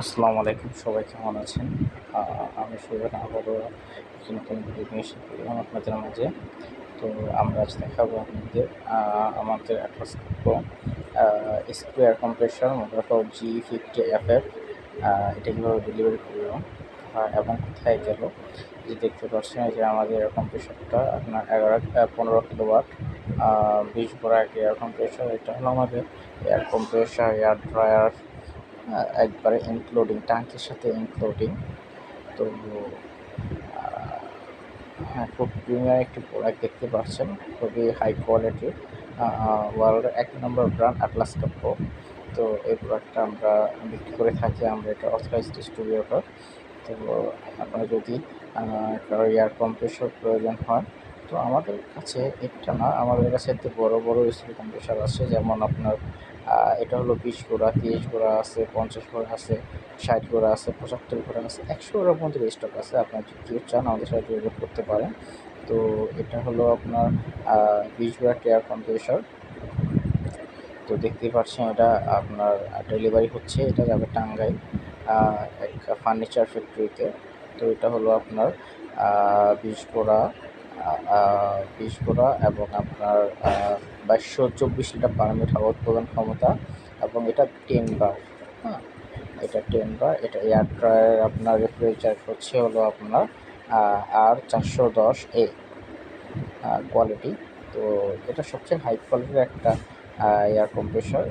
আসসালামু আলাইকুম, সবাই কেমন আছেন? আমি সুজন আবারও একটি নতুন ভিডিও নিয়ে এসে পড়লাম আপনাদের মাঝে। তো আমরা আজ দেখাবো আপনাদের আমাদের অ্যাটলাস copco স্কোয়ার কম্প্রেসর মূলত G15FF এটা কীভাবে ডেলিভারি করলাম এবং কোথায় গেল। যে দেখতে পাচ্ছেন যে আমাদের এয়ার কম্প্রেসরটা আপনার 15 কিলোওয়াট 20 ভরা একটা এয়ার কম্প্রেসর। এটা হলো আমাদের এয়ার কম্প্রেসর, এয়ার ড্রায়ার একবারে ইনক্লুডিং, ট্যাঙ্কের সাথে ইনক্লুডিং। তো হ্যাঁ, খুব প্রিমিয়াম একটি প্রোডাক্ট দেখতে পাচ্ছেন, খুবই হাই কোয়ালিটির, ওয়ার্ল্ডের 1 নম্বর ব্র্যান্ড অ্যাটলাস copco। তো এই প্রোডাক্টটা আমরা বিক্রি করে থাকি, আমরা এটা অথরাইজড ডিস্ট্রিবিউটর। তো আপনারা যদি কারো এয়ার কম্প্রেসর প্রয়োজন হয়, তো আমাদের কাছে একটা না, আমাদের কাছে একটু বড় বড় স্টিল কম্প্রেসর আছে। যেমন আপনার এটা হলো 20 গোড়া, 30 গোড়া আছে, 50 গোড়া আছে, 60 গোড়া আছে, 75 গোড়া আছে, 100 গোড়ার মধ্যে স্টক আছে। আপনারা যদি চান আমাদের সাথে যোগাযোগ করতে পারেন। তো এটা হলো আপনার 20 গোড়ার এয়ার কম্প্রেসর। তো দেখতেই পাচ্ছেন এটা আপনার ডেলিভারি হচ্ছে, এটা যাবে টাঙ্গাইল এক ফার্নিচার ফ্যাক্টরিতে। তো এটা হলো আপনার 20 গোড়া, 20 গোড়া এবং আপনার 2224 লিটার পার মিনিট হাওয়া উৎপাদন ক্ষমতা, এবং এটা 10 বার। হ্যাঁ, এটা 10 বার। এটা এয়ার ড্রায়ার আপনার রেফ্রিজারেট হচ্ছে হলো আপনার R410A কোয়ালিটি। তো এটা সবচেয়ে হাই কোয়ালিটির একটা এয়ার কম্প্রেসর।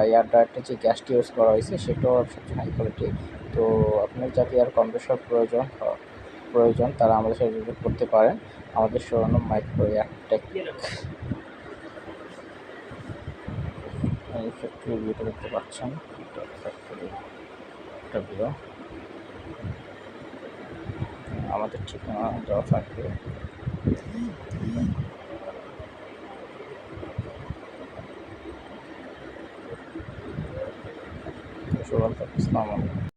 এয়ার ড্রায়ারটা যে গ্যাসটি ইউজ করা হয়েছে সেটাও সবচেয়ে হাই কোয়ালিটি। তো আপনার যাতে এয়ার কম্প্রেসর প্রয়োজন তারা আমাদের সাথে যোগাযোগ করতে পারেন। আমাদের শোরুম মাইক্রো এয়ারটেক। এই ফ্যাক্টরি ভিউটা দেখতে পাচ্ছেন, ফ্যাক্টরি একটা ভিউ। আমাদের ঠিকানা দেওয়া থাকবে। আসসালামু আলাইকুম।